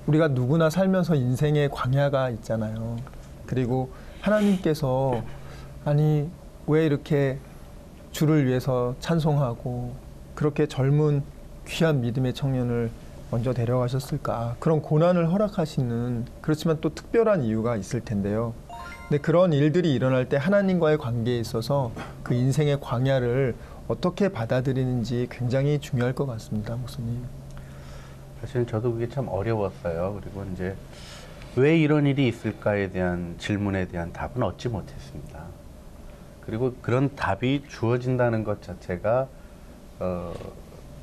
우리가 누구나 살면서 인생의 광야가 있잖아요. 그리고 하나님께서 아니 왜 이렇게 주를 위해서 찬송하고 그렇게 젊은 귀한 믿음의 청년을 먼저 데려가셨을까? 그런 고난을 허락하시는 그렇지만 또 특별한 이유가 있을 텐데요. 근데 그런 일들이 일어날 때 하나님과의 관계에 있어서 그 인생의 광야를 어떻게 받아들이는지 굉장히 중요할 것 같습니다, 목사님. 사실은 저도 그게 참 어려웠어요. 그리고 이제 왜 이런 일이 있을까에 대한 질문에 대한 답은 얻지 못했습니다. 그리고 그런 답이 주어진다는 것 자체가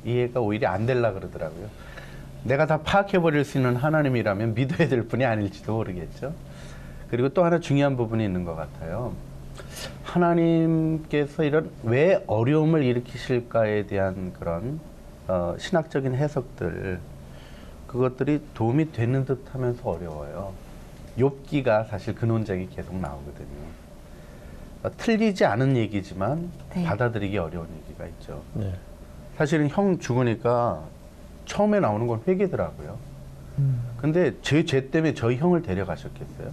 이해가 오히려 안 되려 그러더라고요. 내가 다 파악해버릴 수 있는 하나님이라면 믿어야 될 분이 아닐지도 모르겠죠. 그리고 또 하나 중요한 부분이 있는 것 같아요. 하나님께서 이런 왜 어려움을 일으키실까에 대한 그런 신학적인 해석들, 그것들이 도움이 되는 듯 하면서 어려워요. 욥기가 사실 그 논쟁이 계속 나오거든요. 틀리지 않은 얘기지만 네. 받아들이기 어려운 얘기가 있죠. 네. 사실은 형 죽으니까 처음에 나오는 건 회개더라고요. 근데 제 죄 때문에 저희 형을 데려가셨겠어요?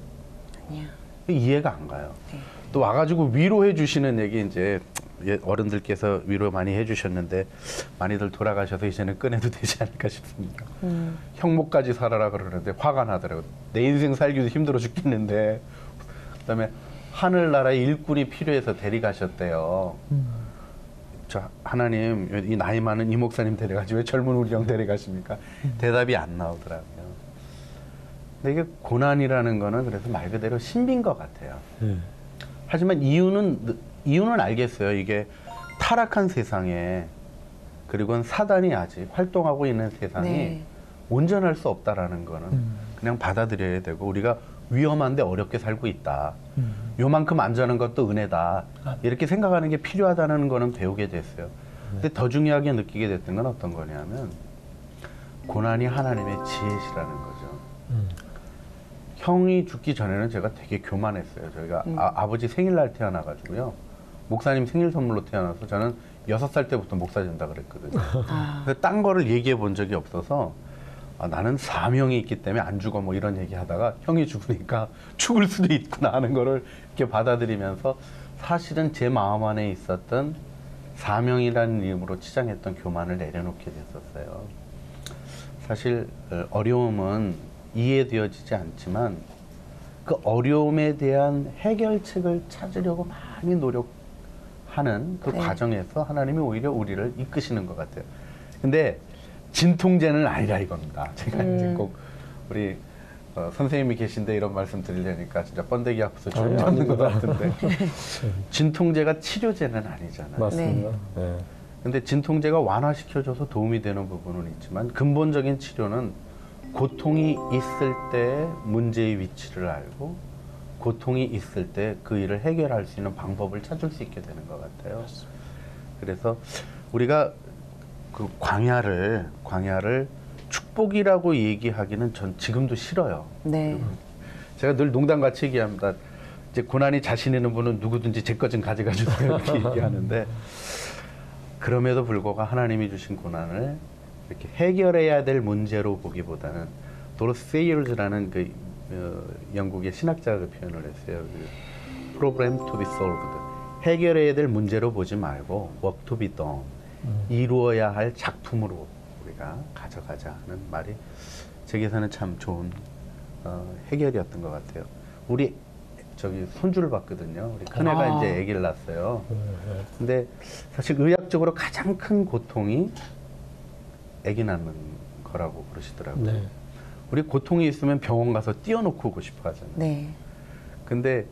아니야. 이해가 안 가요. 네. 또 와가지고 위로해 주시는 얘기, 이제 어른들께서 위로 많이 해주셨는데 많이들 돌아가셔서 이제는 꺼내도 되지 않을까 싶습니다. 형목까지 살아라 그러는데 화가 나더라고요. 내 인생 살기도 힘들어 죽겠는데, 그다음에 하늘나라에 일꾼이 필요해서 데려가셨대요. 저 하나님, 이 나이 많은 이 목사님 데려가지 왜 젊은 우리 형 데려가십니까? 대답이 안 나오더라고요. 근데 이게 고난이라는 거는 그래서 말 그대로 신비인 것 같아요. 하지만 이유는 알겠어요. 이게 타락한 세상에, 그리고 사단이 아직 활동하고 있는 세상이 네. 온전할 수 없다라는 거는 그냥 받아들여야 되고, 우리가 위험한데 어렵게 살고 있다. 요만큼 안전한 것도 은혜다. 이렇게 생각하는 게 필요하다는 거는 배우게 됐어요. 근데 더 중요하게 느끼게 됐던 건 어떤 거냐면, 고난이 하나님의 지혜시라는 거죠. 형이 죽기 전에는 제가 되게 교만했어요. 저희가 아버지 생일날 태어나가지고요. 목사님 생일 선물로 태어나서 저는 6살 때부터 목사 된다 그랬거든요. 근데 딴 거를 얘기해 본 적이 없어서 나는 사명이 있기 때문에 안 죽어 뭐 이런 얘기 하다가 형이 죽으니까 죽을 수도 있구나 하는 거를 이렇게 받아들이면서, 사실은 제 마음 안에 있었던 사명이라는 이름으로 치장했던 교만을 내려놓게 됐었어요. 사실 어려움은 이해되어지지 않지만 그 어려움에 대한 해결책을 찾으려고 많이 노력하는 그 네. 과정에서 하나님이 오히려 우리를 이끄시는 것 같아요. 근데 진통제는 아니라 이겁니다. 제가 이제 꼭 우리 선생님이 계신데 이런 말씀 드리려니까 진짜 번데기 아파서 죽는 없는 것 같은데, 진통제가 치료제는 아니잖아요. 맞습니다. 네. 근데 진통제가 완화시켜줘서 도움이 되는 부분은 있지만, 근본적인 치료는 고통이 있을 때 문제의 위치를 알고, 고통이 있을 때 그 일을 해결할 수 있는 방법을 찾을 수 있게 되는 것 같아요. 그래서 우리가 그 광야를 축복이라고 얘기하기는 전 지금도 싫어요. 네. 제가 늘 농담같이 얘기합니다. 이제 고난이 자신 있는 분은 누구든지 제 것 좀 가져가 주세요 이렇게 얘기하는데, 그럼에도 불구하고 하나님이 주신 고난을 이렇게 해결해야 될 문제로 보기보다는, 도로스 세이어즈라는 그 영국의 신학자가 그 표현을 했어요. 그 Problem to be solved. 해결해야 될 문제로 보지 말고 work to be done. 이루어야 할 작품으로 우리가 가져가자 하는 말이 제게서는 참 좋은 해결이었던 것 같아요. 우리 저기 손주를 봤거든요. 우리 큰애가 이제 아기를 낳았어요. 근데 사실 의학적으로 가장 큰 고통이 아기 낳는 거라고 그러시더라고요. 네. 우리 고통이 있으면 병원 가서 띄워놓고 오고 싶어 하잖아요. 네. 근데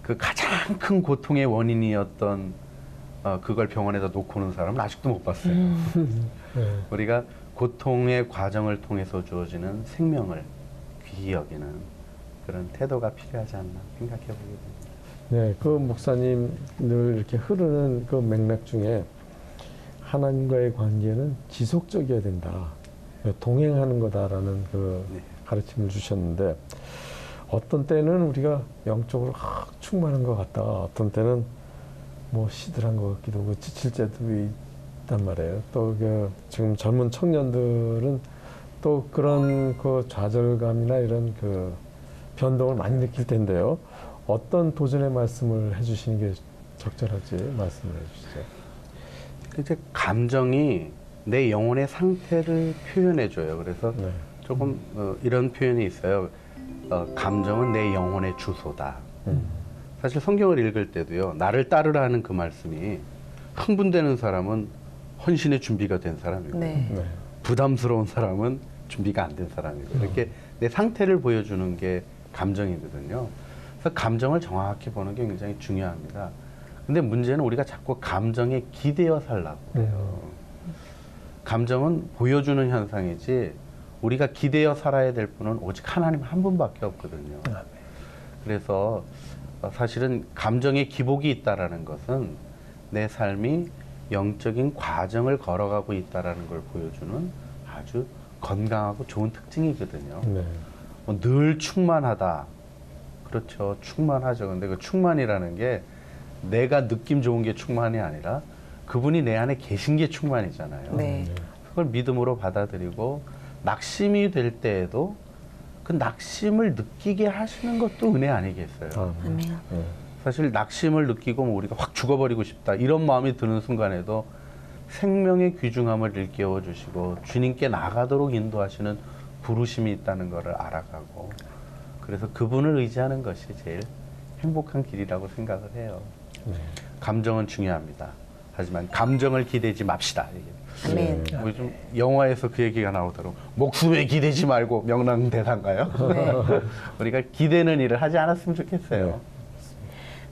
그 가장 큰 고통의 원인이었던 그걸 병원에다 놓고 오는 사람은 아직도 못 봤어요. 네. 우리가 고통의 과정을 통해서 주어지는 생명을 귀히 여기는 그런 태도가 필요하지 않나 생각해 보게 됩니다. 네, 그 목사님 늘 이렇게 흐르는 그 맥락 중에 하나님과의 관계는 지속적이어야 된다. 동행하는 거다라는 그 네. 가르침을 주셨는데, 어떤 때는 우리가 영적으로 확 충만한 것 같다가 어떤 때는 뭐 시들한 것 같기도 하고 지칠 때도 있단 말이에요. 또 그 지금 젊은 청년들은 또 그런 그 좌절감이나 이런 그 변동을 많이 느낄 텐데요. 어떤 도전의 말씀을 해주시는 게 적절할지 말씀을 해주시죠. 이제 감정이 내 영혼의 상태를 표현해줘요. 그래서 네. 조금 이런 표현이 있어요. 감정은 내 영혼의 주소다. 사실 성경을 읽을 때도요, 나를 따르라는 그 말씀이 흥분되는 사람은 헌신의 준비가 된 사람이고, 네. 네. 부담스러운 사람은 준비가 안 된 사람이고 이렇게 내 상태를 보여주는 게 감정이거든요. 그래서 감정을 정확히 보는 게 굉장히 중요합니다. 근데 문제는 우리가 자꾸 감정에 기대어 살라고 해요. 감정은 보여주는 현상이지 우리가 기대어 살아야 될 분은 오직 하나님 한 분밖에 없거든요. 그래서 사실은 감정의 기복이 있다라는 것은 내 삶이 영적인 과정을 걸어가고 있다라는 걸 보여주는 아주 건강하고 좋은 특징이거든요. 네. 뭐 늘 충만하다. 그렇죠. 충만하죠. 근데 그 충만이라는 게 내가 느낌 좋은 게 충만이 아니라 그분이 내 안에 계신 게 충만이잖아요. 네. 그걸 믿음으로 받아들이고 낙심이 될 때에도 그 낙심을 느끼게 하시는 것도 은혜 아니겠어요. 아멘. 네. 사실 낙심을 느끼고 뭐 우리가 확 죽어버리고 싶다 이런 마음이 드는 순간에도 생명의 귀중함을 일깨워 주시고 주님께 나가도록 인도하시는 부르심이 있다는 것을 알아가고 그래서 그분을 의지하는 것이 제일 행복한 길이라고 생각을 해요. 네. 감정은 중요합니다. 하지만 감정을 기대지 맙시다. 아멘. 요즘 영화에서 그 얘기가 나오더라고. 목숨에 기대지 말고 명랑대사인가요? 네. 우리가 기대는 일을 하지 않았으면 좋겠어요.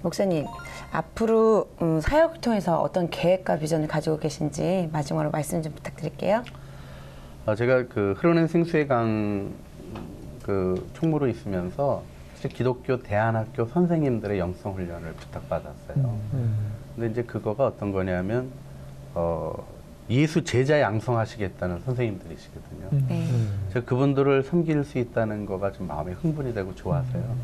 목사님, 앞으로 사역을 통해서 어떤 계획과 비전을 가지고 계신지 마지막으로 말씀 좀 부탁드릴게요. 제가 그 흐르는 생수의 강 그 총무로 있으면서 사실 기독교 대안학교 선생님들의 영성 훈련을 부탁받았어요. 근데 이제 그거가 어떤 거냐면 예수 제자 양성하시겠다는 선생님들이시거든요. 네. 제가 그분들을 섬길 수 있다는 거가 좀 마음에 흥분이 되고 좋아서요.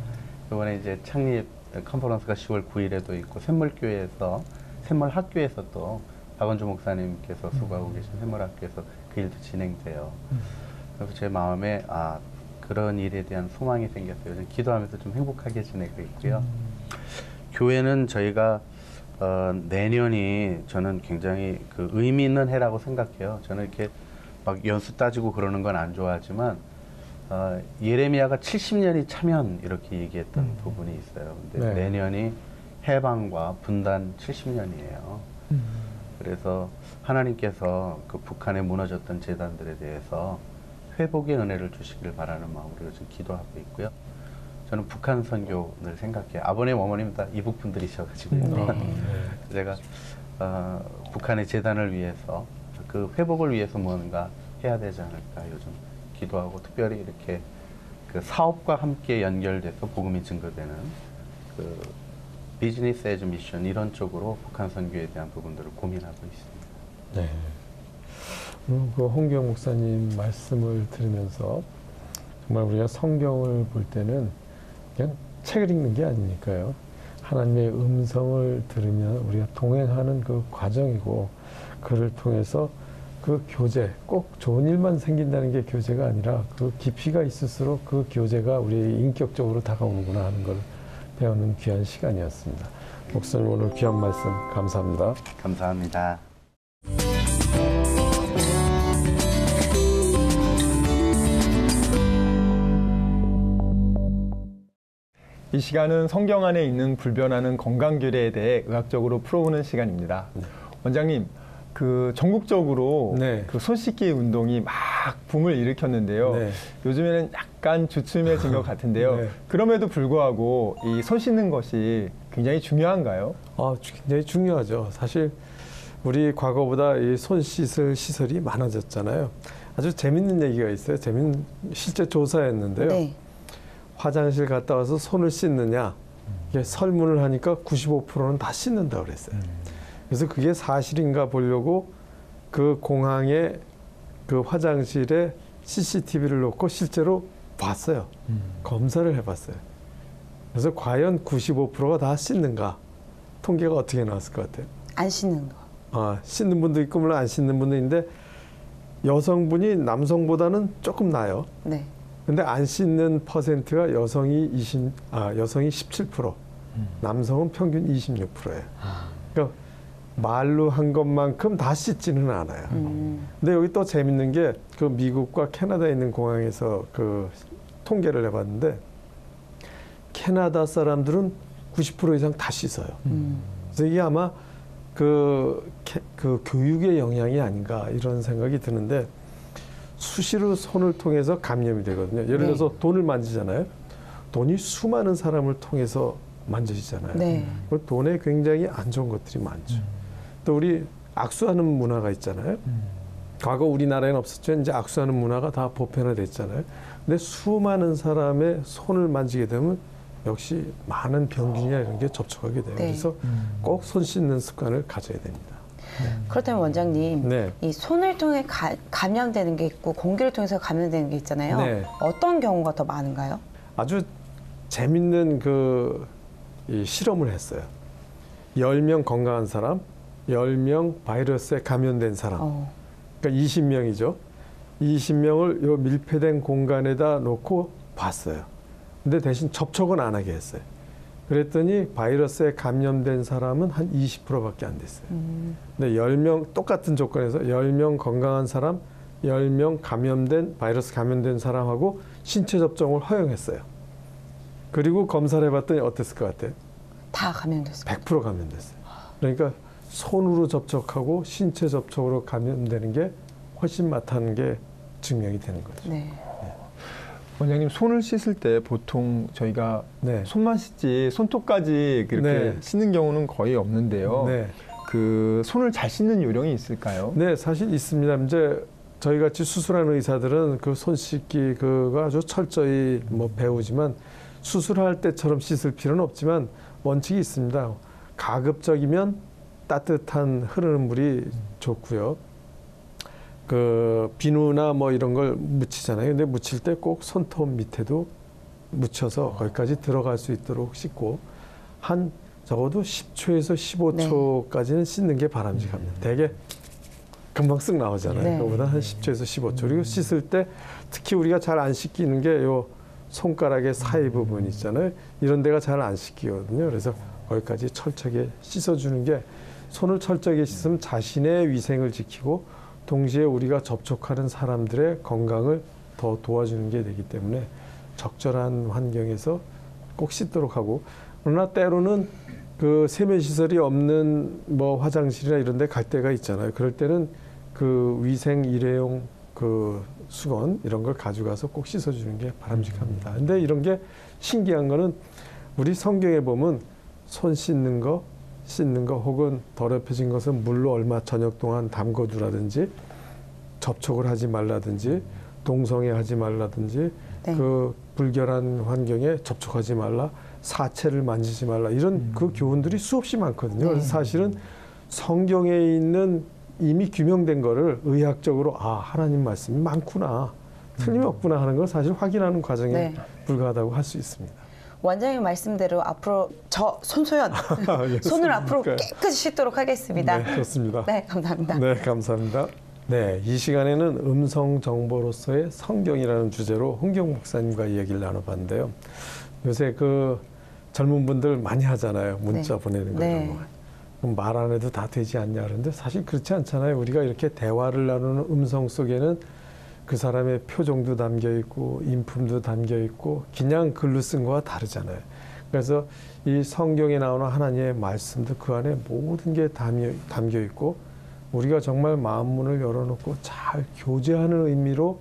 이번에 이제 창립 컨퍼런스가 10월 9일에도 있고 샘물교회에서 샘물학교에서 또 박원주 목사님께서 수고하고 계신 샘물학교에서 그 일도 진행돼요. 그래서 제 마음에 그런 일에 대한 소망이 생겼어요. 요즘 기도하면서 좀 행복하게 지내고 있고요. 교회는 저희가 내년이 저는 굉장히 그 의미 있는 해라고 생각해요. 저는 이렇게 막 연수 따지고 그러는 건 안 좋아하지만 예레미야가 70년이 차면 이렇게 얘기했던 부분이 있어요. 근데 네. 내년이 해방과 분단 70년이에요. 그래서 하나님께서 그 북한에 무너졌던 재단들에 대해서 회복의 은혜를 주시길 바라는 마음으로 요즘 기도하고 있고요. 저는 북한 선교를 생각해요. 아버님, 어머님 다 이북 분들이셔가지고 제가 북한의 재단을 위해서 그 회복을 위해서 뭔가 해야 되지 않을까 요즘 기도하고 특별히 이렇게 그 사업과 함께 연결돼서 복음이 증거되는 그 비즈니스 에즈 미션 이런 쪽으로 북한 선교에 대한 부분들을 고민하고 있습니다. 네. 그 홍경 목사님 말씀을 들으면서 정말 우리가 성경을 볼 때는 그냥 책을 읽는 게 아니니까요. 하나님의 음성을 들으면 우리가 동행하는 그 과정이고 그를 통해서 그 교제, 꼭 좋은 일만 생긴다는 게 교제가 아니라 그 깊이가 있을수록 그 교제가 우리의 인격적으로 다가오는구나 하는 걸 배우는 귀한 시간이었습니다. 목사님 오늘 귀한 말씀 감사합니다. 감사합니다. 이 시간은 성경 안에 있는 불변하는 건강규례에 대해 의학적으로 풀어보는 시간입니다. 원장님, 그 전국적으로 네. 그 손 씻기 운동이 막 붐을 일으켰는데요. 네. 요즘에는 약간 주춤해진 것 같은데요. 네. 그럼에도 불구하고 이 손 씻는 것이 굉장히 중요한가요? 굉장히 중요하죠. 사실 우리 과거보다 이 손 씻을 시설이 많아졌잖아요. 아주 재밌는 얘기가 있어요. 실제 조사였는데요. 네. 화장실 갔다 와서 손을 씻느냐 이게 설문을 하니까 95%는 다 씻는다고 그랬어요. 그래서 그게 사실인가 보려고 그 공항에 그 화장실에 CCTV를 놓고 실제로 봤어요. 검사를 해봤어요. 그래서 과연 95%가 다 씻는가 통계가 어떻게 나왔을 것 같아요? 안 씻는 거. 씻는 분도 있고 물론 안 씻는 분도 있는데 여성분이 남성보다는 조금 나아요. 네. 근데 안 씻는 퍼센트가 여성이 17%, 남성은 평균 26%예요. 그러니까 말로 한 것만큼 다 씻지는 않아요. 근데 여기 또 재밌는 게 그 미국과 캐나다에 있는 공항에서 그 통계를 해봤는데 캐나다 사람들은 90% 이상 다 씻어요. 그래서 이게 아마 그 교육의 영향이 아닌가 이런 생각이 드는데 수시로 손을 통해서 감염이 되거든요. 예를 들어서 돈을 만지잖아요. 돈이 수많은 사람을 통해서 만져지잖아요. 네. 그 돈에 굉장히 안 좋은 것들이 많죠. 또 우리 악수하는 문화가 있잖아요. 과거 우리나라에는 없었죠. 이제 악수하는 문화가 다 보편화됐잖아요. 근데 수많은 사람의 손을 만지게 되면 역시 많은 병균이나 이런 게 접촉하게 돼요. 네. 그래서 꼭 손 씻는 습관을 가져야 됩니다. 그렇다면 원장님, 네. 이 손을 통해 감염되는 게 있고 공기를 통해서 감염되는 게 있잖아요. 네. 어떤 경우가 더 많은가요? 아주 재밌는 이 실험을 했어요. 10명 건강한 사람, 10명 바이러스에 감염된 사람. 그러니까 20명이죠. 20명을 요 밀폐된 공간에다 놓고 봤어요. 근데 대신 접촉은 안 하게 했어요. 그랬더니 바이러스에 감염된 사람은 한 20%밖에 안 됐어요. 근데 10명 똑같은 조건에서 10명 건강한 사람, 10명 바이러스 감염된 사람하고 신체 접촉을 허용했어요. 그리고 검사를 해봤더니 어땠을 것 같아요? 다 감염됐어요. 100% 감염됐어요. 그러니까 손으로 접촉하고 신체 접촉으로 감염되는 게 훨씬 많다는 게 증명이 되는 거죠. 네. 원장님, 손을 씻을 때 보통 저희가 네. 손만 씻지 손톱까지 그렇게 네. 씻는 경우는 거의 없는데요. 네. 그 손을 잘 씻는 요령이 있을까요? 네, 사실 있습니다. 이제 저희 같이 수술하는 의사들은 그 손 씻기 그거 아주 철저히 배우지만 수술할 때처럼 씻을 필요는 없지만 원칙이 있습니다. 가급적이면 따뜻한 흐르는 물이 좋고요. 그 비누나 이런 걸 묻히잖아요. 근데 묻힐 때 꼭 손톱 밑에도 묻혀서 거기까지 들어갈 수 있도록 씻고 한 적어도 10초에서 15초까지는 씻는 게 바람직합니다. 되게 금방 쓱 나오잖아요. 네. 그거보다 한 10초에서 15초. 그리고 씻을 때 특히 우리가 잘 안 씻기는 게 요 손가락의 사이 부분 있잖아요. 이런 데가 잘 안 씻기거든요. 그래서 거기까지 철저하게 씻어주는 게 손을 철저하게 씻으면 자신의 위생을 지키고 동시에 우리가 접촉하는 사람들의 건강을 더 도와주는 게 되기 때문에 적절한 환경에서 꼭 씻도록 하고, 그러나 때로는 그 세면 시설이 없는 화장실이나 이런 데 갈 때가 있잖아요. 그럴 때는 그 위생 일회용 그 수건 이런 걸 가져가서 꼭 씻어주는 게 바람직합니다. 근데 이런 게 신기한 거는 우리 성경에 보면 손 씻는 거 혹은 더럽혀진 것은 물로 얼마 저녁 동안 담궈두라든지 접촉을 하지 말라든지 동성애 하지 말라든지 네. 그 불결한 환경에 접촉하지 말라, 사체를 만지지 말라, 이런 그 교훈들이 수없이 많거든요. 그래서 사실은 성경에 있는 이미 규명된 거를 의학적으로 하나님 말씀이 많구나, 틀림없구나 하는 걸 사실 확인하는 과정에 불과하다고 할 수 있습니다. 원장님 말씀대로 앞으로 저 손소연 손을 앞으로 깨끗이 씻도록 하겠습니다. 네, 좋습니다. 네, 감사합니다. 네, 감사합니다. 네, 이 시간에는 음성 정보로서의 성경이라는 주제로 홍경 목사님과 이야기를 나눠봤는데요. 요새 그 젊은 분들 많이 하잖아요. 문자 네. 보내는 거. 네. 말 안 해도 다 되지 않냐 그러는데 사실 그렇지 않잖아요. 우리가 이렇게 대화를 나누는 음성 속에는 그 사람의 표정도 담겨 있고 인품도 담겨 있고 그냥 글로 쓴 거와 다르잖아요. 그래서 이 성경에 나오는 하나님의 말씀도 그 안에 모든 게 담겨 있고 우리가 정말 마음 문을 열어놓고 잘 교제하는 의미로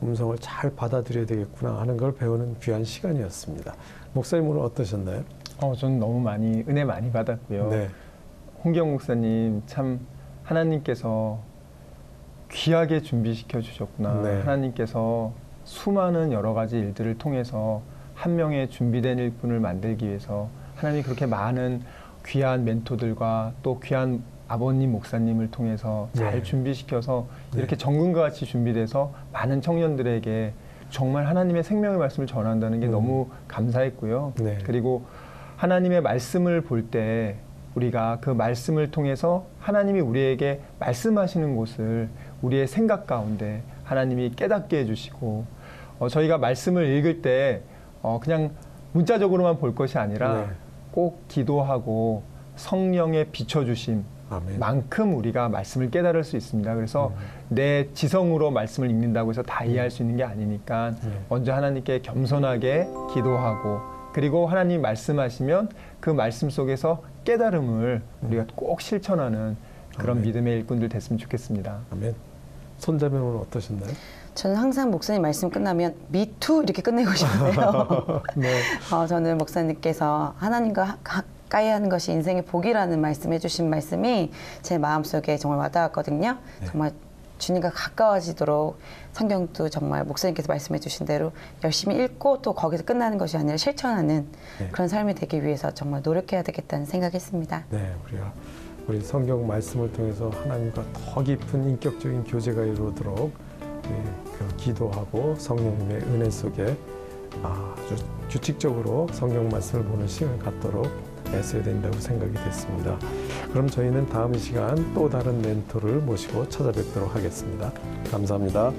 음성을 잘 받아들여야 되겠구나 하는 걸 배우는 귀한 시간이었습니다. 목사님 오늘 어떠셨나요? 저는 너무 은혜 많이 받았고요. 네. 홍경 목사님 참 하나님께서 귀하게 준비시켜 주셨구나. 네. 하나님께서 수많은 여러 가지 일들을 통해서 한 명의 준비된 일꾼을 만들기 위해서 하나님이 그렇게 많은 귀한 멘토들과 또 귀한 아버님 목사님을 통해서 잘 준비시켜서 이렇게 정금과 같이 준비돼서 많은 청년들에게 정말 하나님의 생명의 말씀을 전한다는 게 너무 감사했고요. 네. 그리고 하나님의 말씀을 볼 때 우리가 그 말씀을 통해서 하나님이 우리에게 말씀하시는 곳을 우리의 생각 가운데 하나님이 깨닫게 해주시고 저희가 말씀을 읽을 때 그냥 문자적으로만 볼 것이 아니라 꼭 기도하고 성령의 비춰주심 아멘. 만큼 우리가 말씀을 깨달을 수 있습니다. 그래서 내 지성으로 말씀을 읽는다고 해서 다 이해할 수 있는 게 아니니까 먼저 하나님께 겸손하게 기도하고 그리고 하나님 말씀하시면 그 말씀 속에서 깨달음을 우리가 꼭 실천하는 그런 아멘. 믿음의 일꾼들 됐으면 좋겠습니다. 아멘. 손자매 오늘 어떠셨나요? 저는 항상 목사님 말씀 끝나면 미투 이렇게 끝내고 싶은데요. 네. 저는 목사님께서 하나님과 가까이 하는 것이 인생의 복이라는 말씀해 주신 말씀이 제 마음속에 정말 와닿았거든요. 네. 정말 주님과 가까워지도록 성경도 정말 목사님께서 말씀해 주신 대로 열심히 읽고 또 거기서 끝나는 것이 아니라 실천하는 네. 그런 삶이 되기 위해서 정말 노력해야 되겠다는 생각했습니다. 네, 우리 성경 말씀을 통해서 하나님과 더 깊은 인격적인 교제가 이루어도록 그 기도하고 성령님의 은혜 속에 아주 규칙적으로 성경 말씀을 보는 시간을 갖도록 애써야 된다고 생각이 됐습니다. 그럼 저희는 다음 시간 또 다른 멘토를 모시고 찾아뵙도록 하겠습니다. 감사합니다.